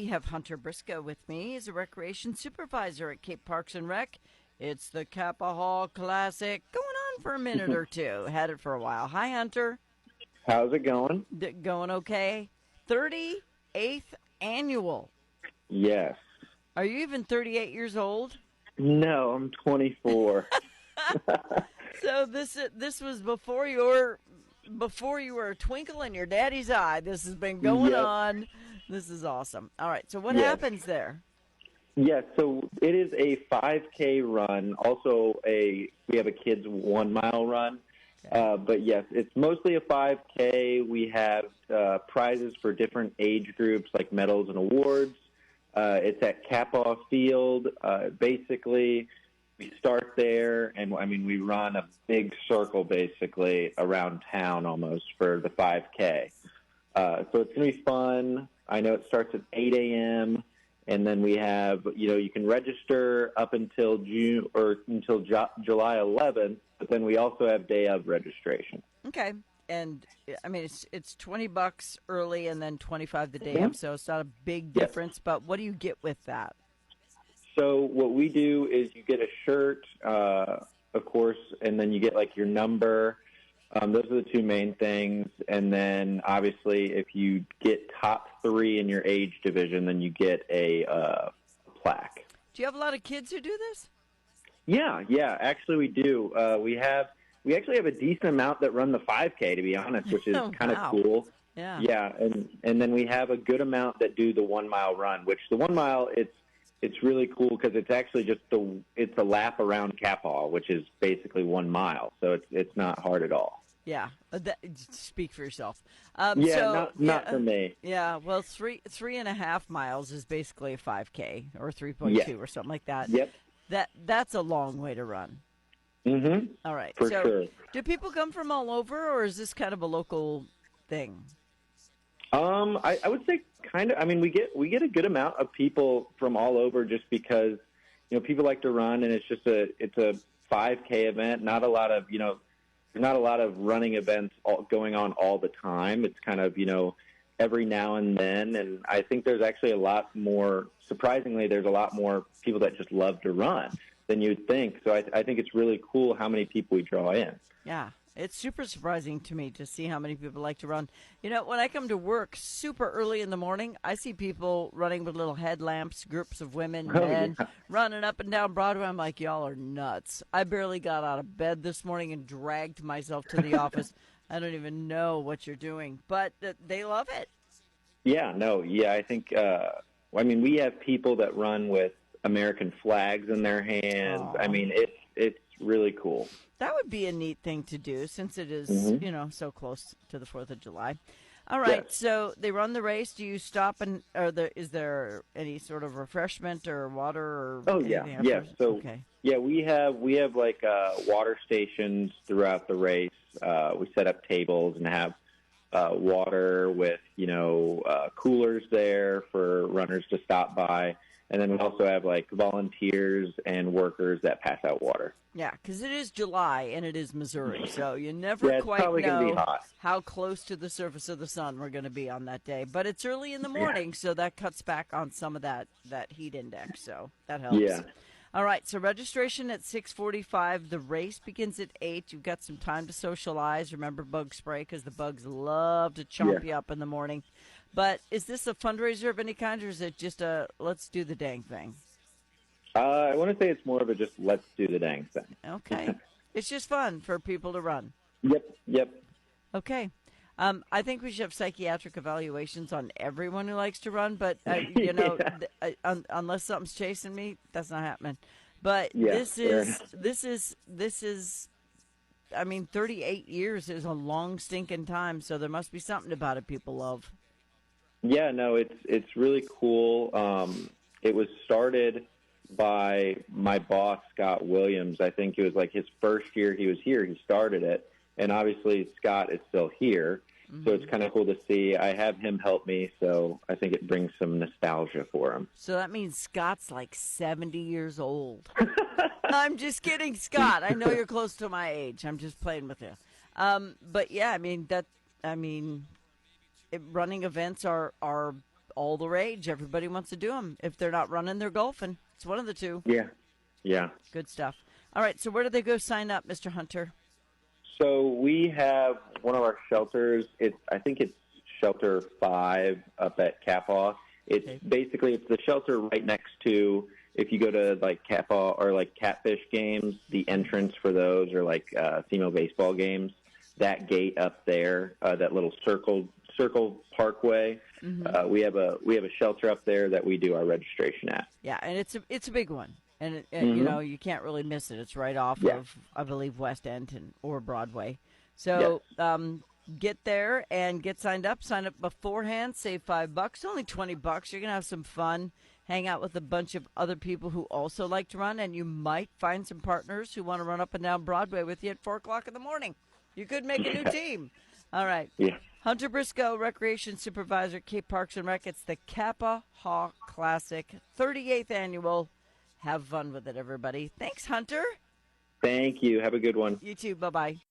We have Hunter Briscoe with me. He's a recreation supervisor at Cape Parks and Rec. It's the Capaha Classic. Going on for a minute or two. Had it for a while. Hi, Hunter. How's it going? Going okay? 38th annual. Yes. Are you even 38 years old? No, I'm 24. So this was before you were a twinkle in your daddy's eye. This has been going on. This is awesome. All right. So what happens there? Yes, so it is a 5K run. Also, we have a kids 1 mile run. Okay. But yes, it's mostly a 5K. We have prizes for different age groups, like medals and awards. It's at Capaha Field. Basically, we start there, and we run a big circle basically around town almost for the 5K. So it's going to be fun. I know it starts at 8 a.m. And then we have, you can register up until July 11th, but then we also have day of registration. Okay. And it's $20 early and then $25 the day of, so it's not a big difference. But what do you get with that? So what we do is you get a shirt, of course, and then you get like your number. Those are the two main things. And then obviously if you get top 3 in your age division, then you get a plaque. Do you have a lot of kids who do this? Yeah, actually we do. We actually have a decent amount that run the 5K, to be honest, which is kind of cool. Yeah, and then we have a good amount that do the 1 mile run, which the 1 mile, it's really cool because it's actually just it's a lap around Capaha, which is basically 1 mile, so it's not hard at all. Yeah, speak for yourself. Not for me. Yeah, well, 3.5 miles is basically a 5K or 3.2 or something like that. Yep. That's a long way to run. Mm-hmm. All right. For sure. Do people come from all over, or is this kind of a local thing? I would say kind of. We get a good amount of people from all over, just because people like to run, and it's a 5K event. Not a lot of there's not a lot of running events going on all the time. It's kind of every now and then, and I think there's actually a lot more. Surprisingly, there's a lot more people that just love to run than you'd think. So I think it's really cool how many people we draw in. Yeah, it's super surprising to me to see how many people like to run. When I come to work super early in the morning, I see people running with little headlamps, groups of women, men, running up and down Broadway. I'm like, y'all are nuts. I barely got out of bed this morning and dragged myself to the office. I don't even know what you're doing, but they love it. I think, we have people that run with American flags in their hands. Aww. It's really cool. That would be a neat thing to do since it is, so close to the 4th of July. All right, So they run the race. Do you stop is there any sort of refreshment or water or anything after? So okay. we have like water stations throughout the race. We set up tables and have water with coolers there for runners to stop by. And then we also have like volunteers and workers that pass out water. Yeah, because it is July and it is Missouri, so you never quite know how close to the surface of the sun we're going to be on that day. But it's early in the morning, so that cuts back on some of that heat index, so that helps. Yeah. All right, so registration at 6:45. The race begins at 8. You've got some time to socialize. Remember bug spray because the bugs love to chomp you up in the morning. But is this a fundraiser of any kind, or is it just a let's do the dang thing? I want to say it's more of a just let's do the dang thing. Okay. It's just fun for people to run. Yep. Okay. I think we should have psychiatric evaluations on everyone who likes to run, but, unless something's chasing me, that's not happening. But this is 38 years is a long stinking time, so there must be something about it people love. Yeah, no, it's really cool. It was started by my boss, Scott Williams. I think it was like his first year he was here. He started it, and obviously Scott is still here. Mm-hmm. So it's kind of cool to see. I have him help me, so I think it brings some nostalgia for him. So that means Scott's like 70 years old. I'm just kidding, Scott. I know you're close to my age. I'm just playing with you. But yeah, running events are all the rage. Everybody wants to do them. If they're not running, they're golfing. It's one of the two. Yeah. Good stuff. All right, so where do they go sign up, Mr. Hunter? So we have one of our shelters. I think it's Shelter 5 up at Capaha. Basically it's the shelter right next to, if you go to like Capaha or like Catfish games, the entrance for those, or like SEMO baseball games, that gate up there, that little circle parkway. Mm-hmm. We have a shelter up there that we do our registration at. Yeah, and it's a big one. And, mm-hmm. you know, you can't really miss it. It's right off of, I believe, West End or Broadway. So get there and get signed up. Sign up beforehand. Save $5. Only $20. You're going to have some fun. Hang out with a bunch of other people who also like to run. And you might find some partners who want to run up and down Broadway with you at 4 o'clock in the morning. You could make a new team. All right. Yeah. Hunter Briscoe, Recreation Supervisor, Cape Parks and Rec. It's the Capaha Classic, 38th Annual. Have fun with it, everybody. Thanks, Hunter. Thank you. Have a good one. You too. Bye-bye.